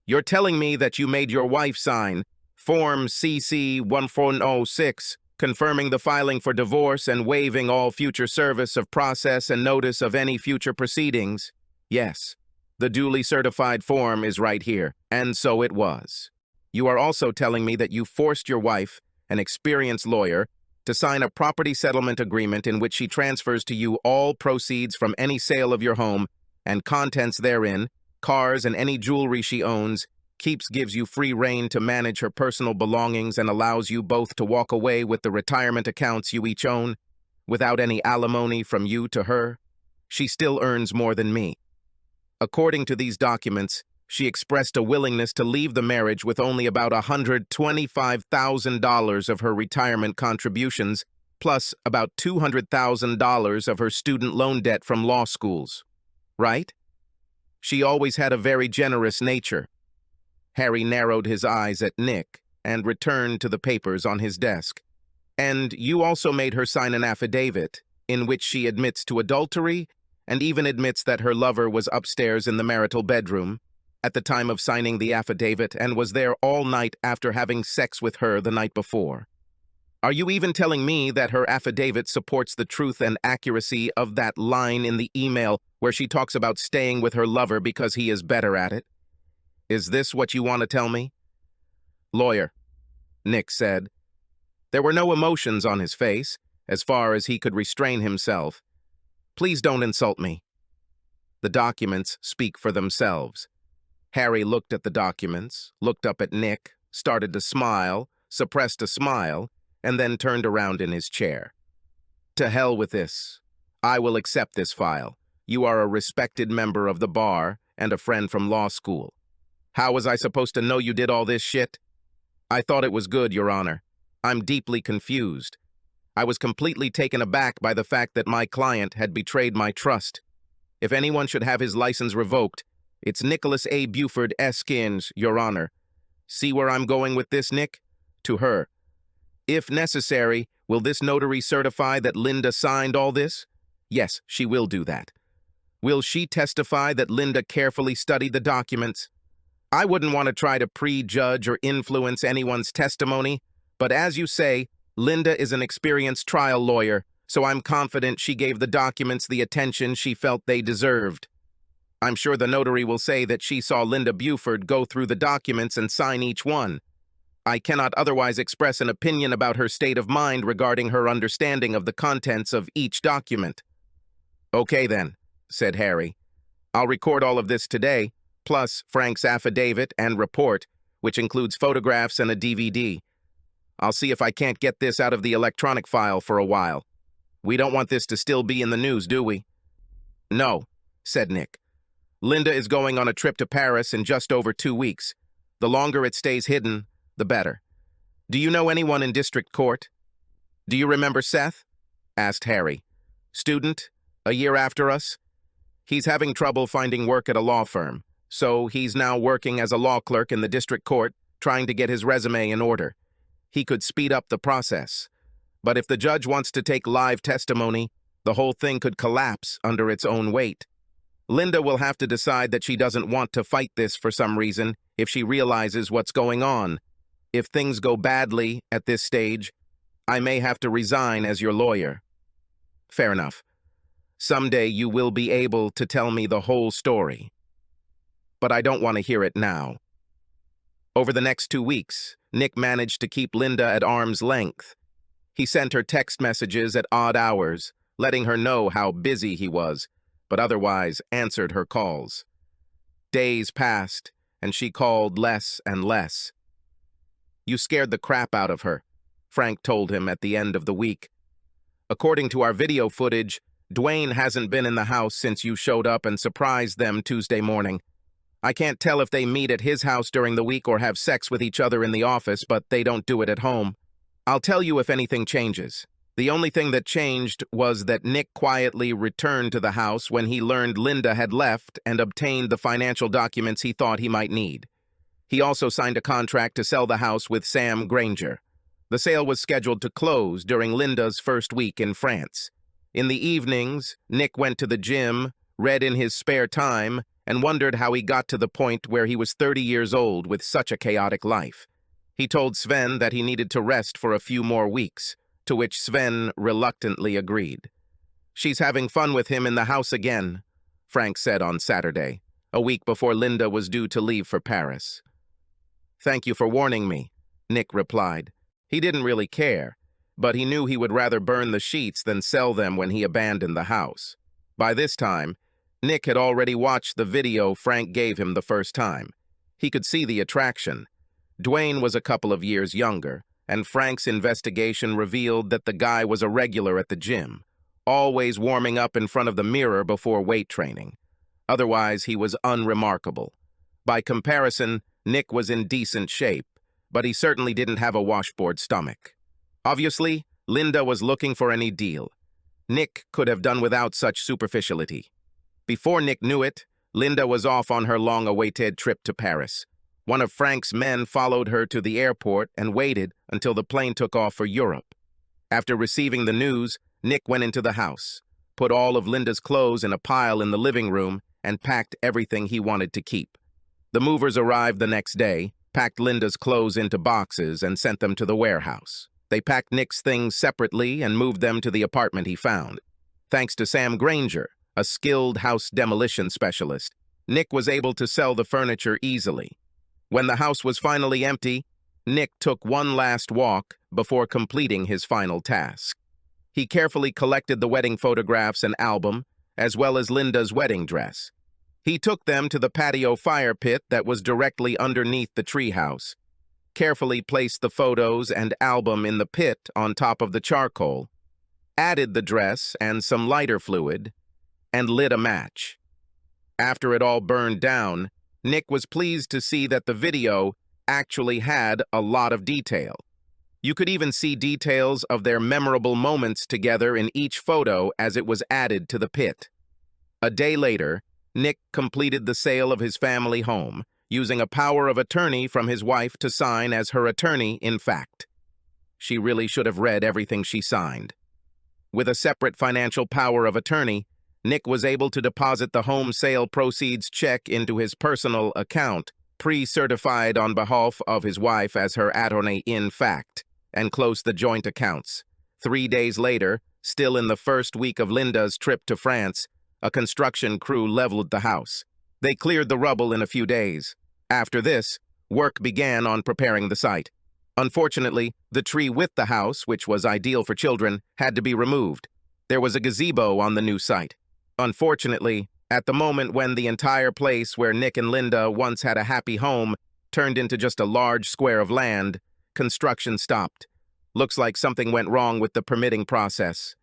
Speaker 1: you're telling me that you made your wife sign Form CC 1406, confirming the filing for divorce and waiving all future service of process and notice of any future proceedings?" "Yes. The duly certified form is right here." "And so it was. You are also telling me that you forced your wife, an experienced lawyer, to sign a property settlement agreement in which she transfers to you all proceeds from any sale of your home and contents therein, cars and any jewelry she owns, gives you free rein to manage her personal belongings and allows you both to walk away with the retirement accounts you each own, without any alimony from you to her. She still earns more than me. According to these documents, she expressed a willingness to leave the marriage with only about $125,000 of her retirement contributions, plus about $200,000 of her student loan debt from law schools. Right? She always had a very generous nature." Harry narrowed his eyes at Nick and returned to the papers on his desk. "And you also made her sign an affidavit in which she admits to adultery and even admits that her lover was upstairs in the marital bedroom, at the time of signing the affidavit and was there all night after having sex with her the night before. Are you even telling me that her affidavit supports the truth and accuracy of that line in the email where she talks about staying with her lover because he is better at it? Is this what you want to tell me? Lawyer, Nick said. There were no emotions on his face, as far as he could restrain himself. Please don't insult me. The documents speak for themselves. Harry looked at the documents, looked up at Nick, started to smile, suppressed a smile, and then turned around in his chair. To hell with this. I will accept this file. You are a respected member of the bar and a friend from law school. How was I supposed to know you did all this shit? I thought it was good, Your Honor. I'm deeply confused. I was completely taken aback by the fact that my client had betrayed my trust. If anyone should have his license revoked, it's Nicholas A. Buford Eskins, Your Honor. See where I'm going with this, Nick? To her. If necessary, will this notary certify that Linda signed all this? Yes, she will do that. Will she testify that Linda carefully studied the documents? I wouldn't want to try to prejudge or influence anyone's testimony, but as you say, Linda is an experienced trial lawyer, so I'm confident she gave the documents the attention she felt they deserved. I'm sure the notary will say that she saw Linda Buford go through the documents and sign each one. I cannot otherwise express an opinion about her state of mind regarding her understanding of the contents of each document. Okay then, said Harry. I'll record all of this today, plus Frank's affidavit and report, which includes photographs and a DVD. I'll see if I can't get this out of the electronic file for a while. We don't want this to still be in the news, do we? No, said Nick. Linda is going on a trip to Paris in just over 2 weeks. The longer it stays hidden, the better. Do you know anyone in district court? Do you remember Seth? Asked Harry. Student, a year after us? He's having trouble finding work at a law firm, so he's now working as a law clerk in the district court, trying to get his resume in order. He could speed up the process. But if the judge wants to take live testimony, the whole thing could collapse under its own weight. Linda will have to decide that she doesn't want to fight this for some reason if she realizes what's going on. If things go badly at this stage, I may have to resign as your lawyer. Fair enough. Someday you will be able to tell me the whole story. But I don't want to hear it now. Over the next 2 weeks, Nick managed to keep Linda at arm's length. He sent her text messages at odd hours, letting her know how busy he was, but otherwise answered her calls. Days passed, and she called less and less. You scared the crap out of her, Frank told him at the end of the week. According to our video footage, Dwayne hasn't been in the house since you showed up and surprised them Tuesday morning. I can't tell if they meet at his house during the week or have sex with each other in the office, but they don't do it at home. I'll tell you if anything changes. The only thing that changed was that Nick quietly returned to the house when he learned Linda had left and obtained the financial documents he thought he might need. He also signed a contract to sell the house with Sam Granger. The sale was scheduled to close during Linda's first week in France. In the evenings, Nick went to the gym, read in his spare time, and wondered how he got to the point where he was 30 years old with such a chaotic life. He told Sven that he needed to rest for a few more weeks, to which Sven reluctantly agreed. She's having fun with him in the house again, Frank said on Saturday, a week before Linda was due to leave for Paris. Thank you for warning me, Nick replied. He didn't really care, but he knew he would rather burn the sheets than sell them when he abandoned the house. By this time, Nick had already watched the video Frank gave him the first time. He could see the attraction. Dwayne was a couple of years younger, and Frank's investigation revealed that the guy was a regular at the gym, always warming up in front of the mirror before weight training. Otherwise, he was unremarkable. By comparison, Nick was in decent shape, but he certainly didn't have a washboard stomach. Obviously, Linda was looking for any deal. Nick could have done without such superficiality. Before Nick knew it, Linda was off on her long-awaited trip to Paris. One of Frank's men followed her to the airport and waited until the plane took off for Europe. After receiving the news, Nick went into the house, put all of Linda's clothes in a pile in the living room, and packed everything he wanted to keep. The movers arrived the next day, packed Linda's clothes into boxes, and sent them to the warehouse. They packed Nick's things separately and moved them to the apartment he found. Thanks to Sam Granger, a skilled house demolition specialist, Nick was able to sell the furniture easily. When the house was finally empty, Nick took one last walk before completing his final task. He carefully collected the wedding photographs and album, as well as Linda's wedding dress. He took them to the patio fire pit that was directly underneath the treehouse, carefully placed the photos and album in the pit on top of the charcoal, added the dress and some lighter fluid, and lit a match. After it all burned down, Nick was pleased to see that the video actually had a lot of detail. You could even see details of their memorable moments together in each photo as it was added to the pit. A day later, Nick completed the sale of his family home, using a power of attorney from his wife to sign as her attorney in fact. She really should have read everything she signed. With a separate financial power of attorney, Nick was able to deposit the home sale proceeds check into his personal account, pre-certified on behalf of his wife as her attorney in fact, and close the joint accounts. 3 days later, still in the first week of Linda's trip to France, a construction crew leveled the house. They cleared the rubble in a few days. After this, work began on preparing the site. Unfortunately, the tree with the house, which was ideal for children, had to be removed. There was a gazebo on the new site. Unfortunately, at the moment when the entire place where Nick and Linda once had a happy home turned into just a large square of land, construction stopped. Looks like something went wrong with the permitting process.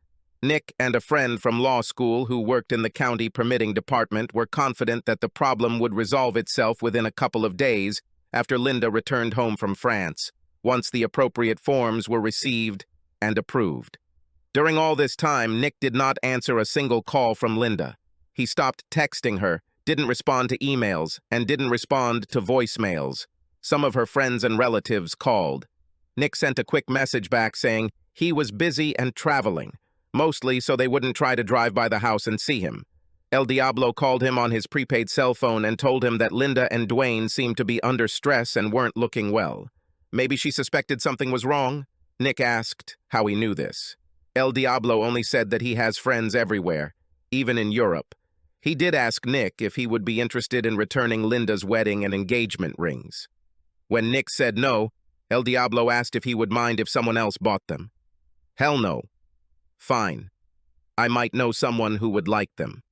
Speaker 1: Nick and a friend from law school who worked in the county permitting department were confident that the problem would resolve itself within a couple of days after Linda returned home from France, once the appropriate forms were received and approved. During all this time, Nick did not answer a single call from Linda. He stopped texting her, didn't respond to emails, and didn't respond to voicemails. Some of her friends and relatives called. Nick sent a quick message back saying he was busy and traveling, mostly so they wouldn't try to drive by the house and see him. El Diablo called him on his prepaid cell phone and told him that Linda and Dwayne seemed to be under stress and weren't looking well. Maybe she suspected something was wrong? Nick asked how he knew this. El Diablo only said that he has friends everywhere, even in Europe. He did ask Nick if he would be interested in returning Linda's wedding and engagement rings. When Nick said no, El Diablo asked if he would mind if someone else bought them. Hell no. Fine. I might know someone who would like them.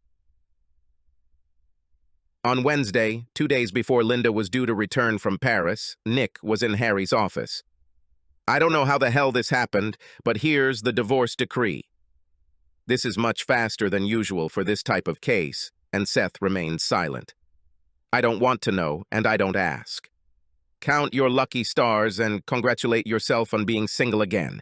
Speaker 1: On Wednesday, 2 days before Linda was due to return from Paris, Nick was in Harry's office. I don't know how the hell this happened, but here's the divorce decree. This is much faster than usual for this type of case, and Seth remains silent. I don't want to know, and I don't ask. Count your lucky stars and congratulate yourself on being single again.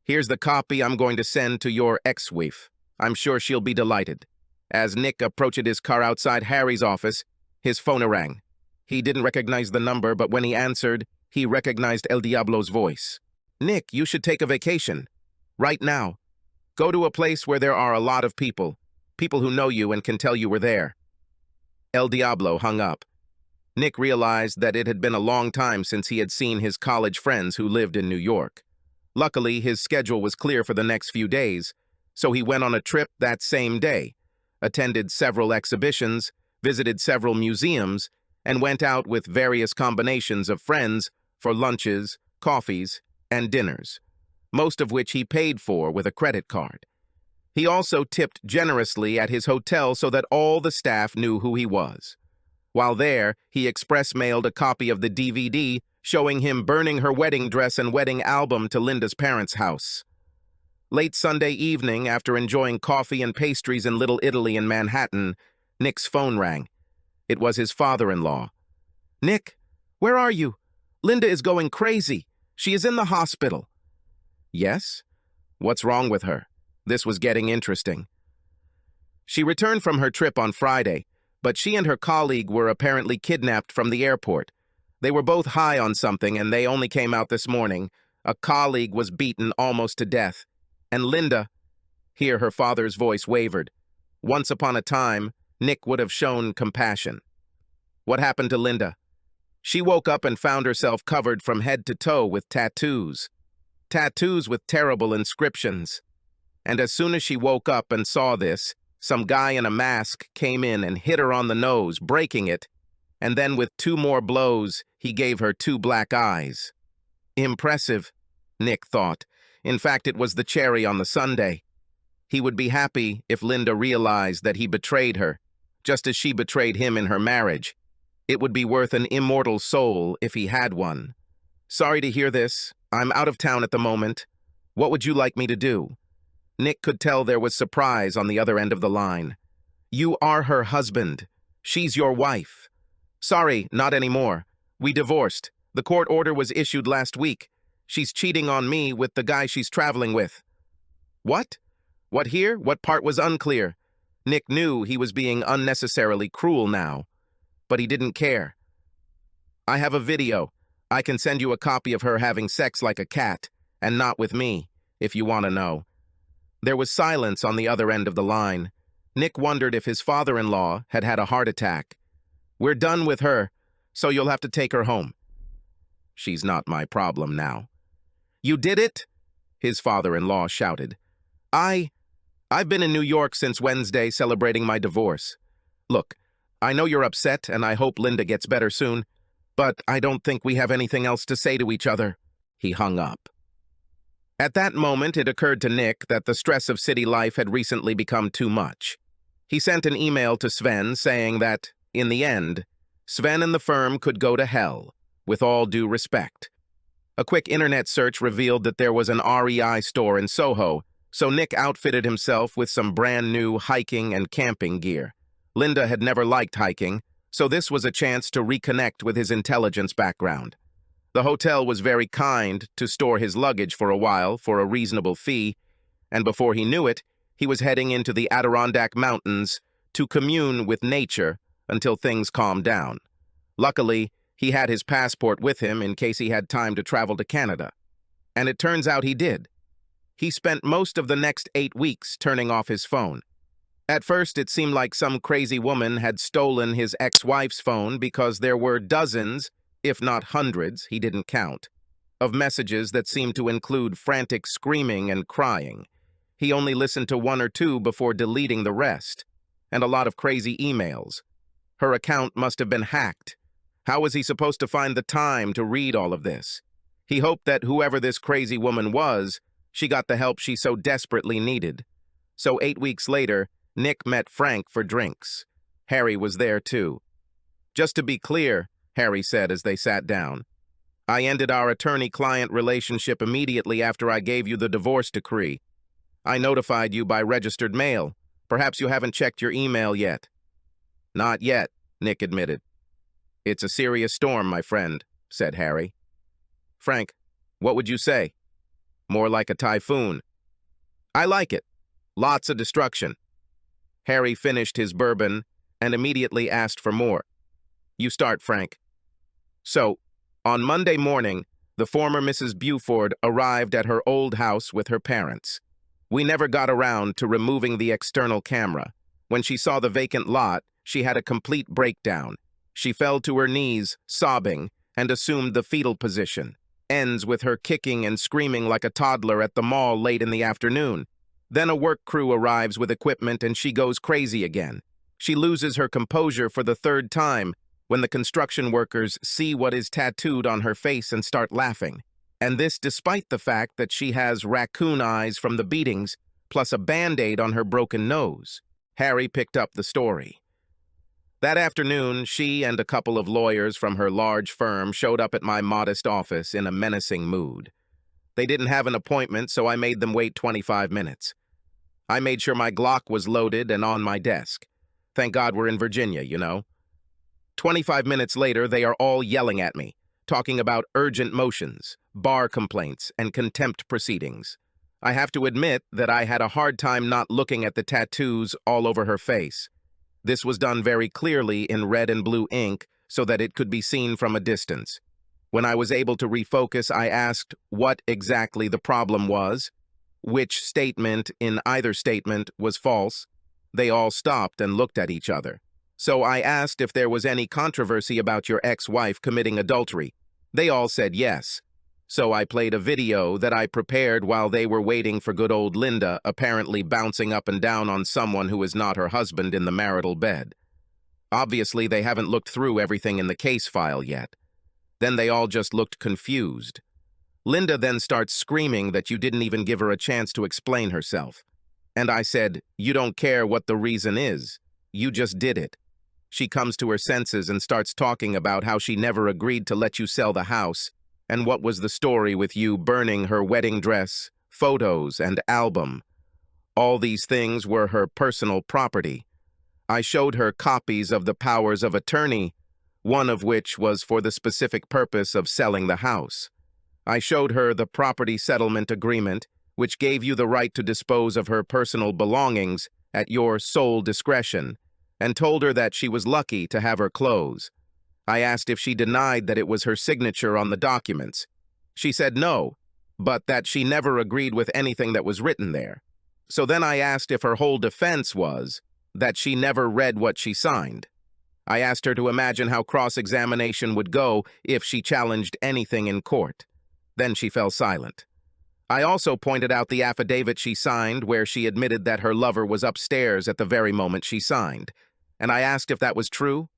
Speaker 1: Here's the copy I'm going to send to your ex-wife. I'm sure she'll be delighted. As Nick approached his car outside Harry's office, his phone rang. He didn't recognize the number, but when he answered, he recognized El Diablo's voice. Nick, you should take a vacation. Right now. Go to a place where there are a lot of people who know you and can tell you were there. El Diablo hung up. Nick realized that it had been a long time since he had seen his college friends who lived in New York. Luckily, his schedule was clear for the next few days, so he went on a trip that same day, attended several exhibitions, visited several museums, and went out with various combinations of friends for lunches, coffees, and dinners, most of which he paid for with a credit card. He also tipped generously at his hotel so that all the staff knew who he was. While there, he express-mailed a copy of the DVD showing him burning her wedding dress and wedding album to Linda's parents' house. Late Sunday evening, after enjoying coffee and pastries in Little Italy in Manhattan, Nick's phone rang. It was his father-in-law. Nick, where are you? Linda is going crazy. She is in the hospital. Yes? What's wrong with her? This was getting interesting. She returned from her trip on Friday, but she and her colleague were apparently kidnapped from the airport. They were both high on something and they only came out this morning. A colleague was beaten almost to death. And Linda, here her father's voice wavered. Once upon a time, Nick would have shown compassion. What happened to Linda? She woke up and found herself covered from head to toe with tattoos. Tattoos with terrible inscriptions. And as soon as she woke up and saw this, some guy in a mask came in and hit her on the nose, breaking it, and then with 2 more blows, he gave her 2 black eyes. Impressive, Nick thought. In fact, it was the cherry on the sundae. He would be happy if Linda realized that he betrayed her, just as she betrayed him in her marriage. It would be worth an immortal soul if he had one. Sorry to hear this. I'm out of town at the moment. What would you like me to do? Nick could tell there was surprise on the other end of the line. You are her husband. She's your wife. Sorry, not anymore. We divorced. The court order was issued last week. She's cheating on me with the guy she's traveling with. What? What here? What part was unclear? Nick knew he was being unnecessarily cruel now, but he didn't care. I have a video. I can send you a copy of her having sex like a cat, and not with me, if you want to know. There was silence on the other end of the line. Nick wondered if his father-in-law had had a heart attack. We're done with her, so you'll have to take her home. She's not my problem now. You did it? His father-in-law shouted. I've been in New York since Wednesday celebrating my divorce. Look, I know you're upset and I hope Linda gets better soon, but I don't think we have anything else to say to each other. He hung up. At that moment, it occurred to Nick that the stress of city life had recently become too much. He sent an email to Sven saying that, in the end, Sven and the firm could go to hell, with all due respect. A quick internet search revealed that there was an REI store in Soho, so Nick outfitted himself with some brand new hiking and camping gear. Linda had never liked hiking, so this was a chance to reconnect with his intelligence background. The hotel was very kind to store his luggage for a while for a reasonable fee, and before he knew it, he was heading into the Adirondack Mountains to commune with nature until things calmed down. Luckily, he had his passport with him in case he had time to travel to Canada. And it turns out he did. He spent most of the next 8 weeks turning off his phone. At first, it seemed like some crazy woman had stolen his ex-wife's phone because there were dozens, if not hundreds, he didn't count, of messages that seemed to include frantic screaming and crying. He only listened to 1 or 2 before deleting the rest, and a lot of crazy emails. Her account must have been hacked. How was he supposed to find the time to read all of this? He hoped that whoever this crazy woman was, she got the help she so desperately needed. So 8 weeks later, Nick met Frank for drinks. Harry was there too. Just to be clear, Harry said as they sat down, I ended our attorney-client relationship immediately after I gave you the divorce decree. I notified you by registered mail. Perhaps you haven't checked your email yet. Not yet, Nick admitted. It's a serious storm, my friend, said Harry. Frank, what would you say? More like a typhoon. I like it. Lots of destruction. Harry finished his bourbon and immediately asked for more. You start, Frank. So, on Monday morning, the former Mrs. Buford arrived at her old house with her parents. We never got around to removing the external camera. When she saw the vacant lot, she had a complete breakdown. She fell to her knees, sobbing, and assumed the fetal position. Ends with her kicking and screaming like a toddler at the mall late in the afternoon. Then a work crew arrives with equipment and she goes crazy again. She loses her composure for the 3rd time when the construction workers see what is tattooed on her face and start laughing. And this despite the fact that she has raccoon eyes from the beatings, plus a Band-Aid on her broken nose. Harry picked up the story. That afternoon, she and a couple of lawyers from her large firm showed up at my modest office in a menacing mood. They didn't have an appointment, so I made them wait 25 minutes. I made sure my Glock was loaded and on my desk. Thank God we're in Virginia, you know. 25 minutes later, they are all yelling at me, talking about urgent motions, bar complaints, and contempt proceedings. I have to admit that I had a hard time not looking at the tattoos all over her face. This was done very clearly in red and blue ink so that it could be seen from a distance. When I was able to refocus, I asked what exactly the problem was, which statement in either statement was false. They all stopped and looked at each other. So I asked if there was any controversy about your ex-wife committing adultery. They all said yes. So I played a video that I prepared while they were waiting for good old Linda, apparently bouncing up and down on someone who is not her husband in the marital bed. Obviously, they haven't looked through everything in the case file yet. Then they all just looked confused. Linda then starts screaming that you didn't even give her a chance to explain herself. And I said, "You don't care what the reason is. You just did it." She comes to her senses and starts talking about how she never agreed to let you sell the house, and what was the story with you burning her wedding dress, photos, and album. All these things were her personal property. I showed her copies of the powers of attorney, one of which was for the specific purpose of selling the house. I showed her the property settlement agreement, which gave you the right to dispose of her personal belongings at your sole discretion, and told her that she was lucky to have her clothes. I asked if she denied that it was her signature on the documents. She said no, but that she never agreed with anything that was written there. So then I asked if her whole defense was that she never read what she signed. I asked her to imagine how cross-examination would go if she challenged anything in court. Then she fell silent. I also pointed out the affidavit she signed where she admitted that her lover was upstairs at the very moment she signed, and I asked if that was true.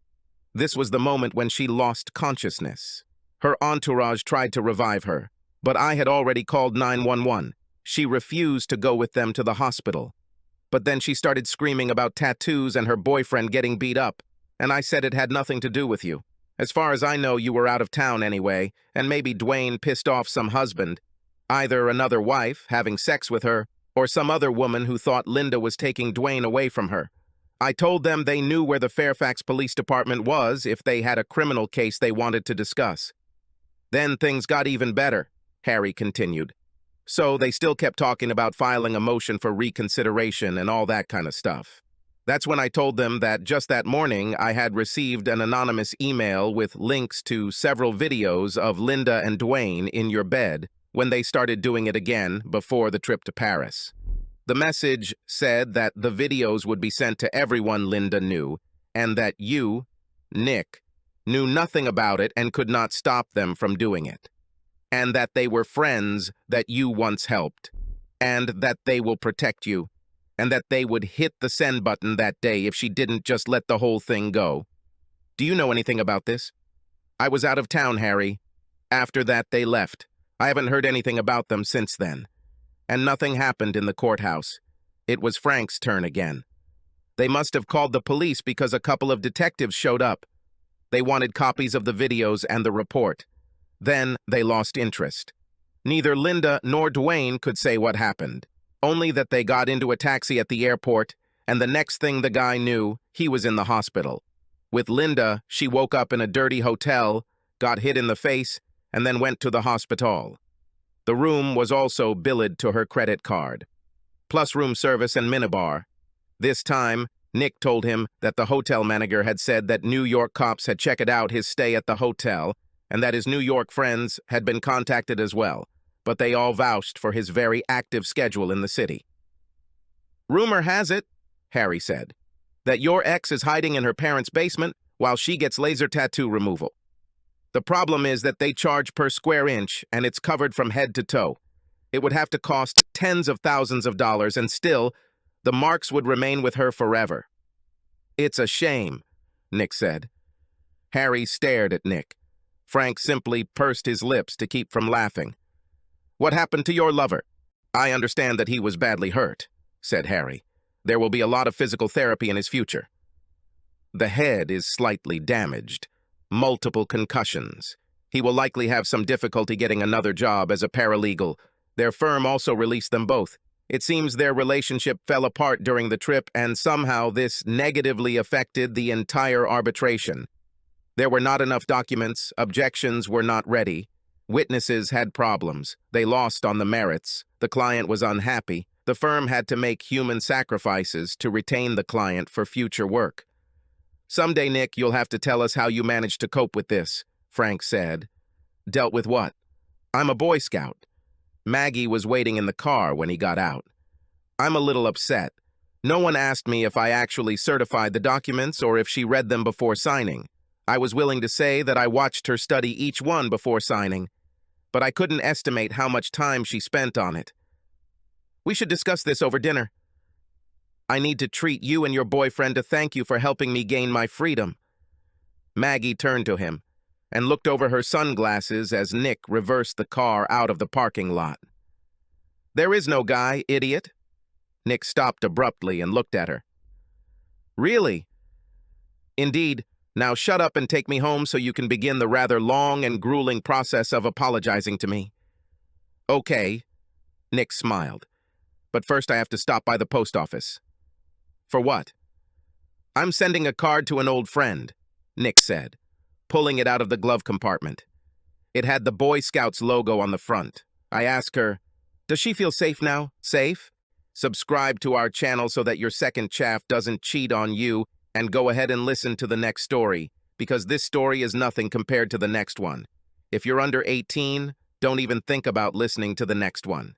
Speaker 1: This was the moment when she lost consciousness. Her entourage tried to revive her, but I had already called 911. She refused to go with them to the hospital. But then she started screaming about tattoos and her boyfriend getting beat up, and I said it had nothing to do with you. As far as I know, you were out of town anyway, and maybe Dwayne pissed off some husband, either another wife having sex with her, or some other woman who thought Linda was taking Dwayne away from her. I told them they knew where the Fairfax Police Department was if they had a criminal case they wanted to discuss. Then things got even better, Harry continued. So they still kept talking about filing a motion for reconsideration and all that kind of stuff. That's when I told them that just that morning I had received an anonymous email with links to several videos of Linda and Dwayne in your bed when they started doing it again before the trip to Paris. The message said that the videos would be sent to everyone Linda knew, and that you, Nick, knew nothing about it and could not stop them from doing it, and that they were friends that you once helped, and that they will protect you, and that they would hit the send button that day if she didn't just let the whole thing go. Do you know anything about this? I was out of town, Harry. After that, they left. I haven't heard anything about them since then. And nothing happened in the courthouse. It was Frank's turn again. They must have called the police because a couple of detectives showed up. They wanted copies of the videos and the report. Then they lost interest. Neither Linda nor Dwayne could say what happened, only that they got into a taxi at the airport, and the next thing the guy knew, he was in the hospital. With Linda, she woke up in a dirty hotel, got hit in the face, and then went to the hospital. The room was also billed to her credit card, plus room service and minibar. This time, Nick told him that the hotel manager had said that New York cops had checked out his stay at the hotel and that his New York friends had been contacted as well, but they all vouched for his very active schedule in the city. Rumor has it, Harry said, that your ex is hiding in her parents' basement while she gets laser tattoo removal. The problem is that they charge per square inch, and it's covered from head to toe. It would have to cost tens of thousands of dollars, and still, the marks would remain with her forever. It's a shame, Nick said. Harry stared at Nick. Frank simply pursed his lips to keep from laughing. What happened to your lover? I understand that he was badly hurt, said Harry. There will be a lot of physical therapy in his future. The head is slightly damaged. Multiple concussions. He will likely have some difficulty getting another job as a paralegal. Their firm also released them both. It seems their relationship fell apart during the trip, and somehow this negatively affected the entire arbitration. There were not enough documents, objections were not ready. Witnesses had problems. They lost on the merits. The client was unhappy. The firm had to make human sacrifices to retain the client for future work. Someday, Nick, you'll have to tell us how you managed to cope with this, Frank said. Dealt with what? I'm a Boy Scout. Maggie was waiting in the car when he got out. I'm a little upset. No one asked me if I actually certified the documents or if she read them before signing. I was willing to say that I watched her study each one before signing, but I couldn't estimate how much time she spent on it. We should discuss this over dinner. I need to treat you and your boyfriend to thank you for helping me gain my freedom. Maggie turned to him and looked over her sunglasses as Nick reversed the car out of the parking lot. There is no guy, idiot. Nick stopped abruptly and looked at her. Really? Indeed. Now shut up and take me home so you can begin the rather long and grueling process of apologizing to me. Okay, Nick smiled. But first I have to stop by the post office. For what? I'm sending a card to an old friend, Nick said, pulling it out of the glove compartment. It had the Boy Scouts logo on the front. I asked her, does she feel safe now? Safe? Subscribe to our channel so that your second chaff doesn't cheat on you, and go ahead and listen to the next story, because this story is nothing compared to the next one. If you're under 18, don't even think about listening to the next one.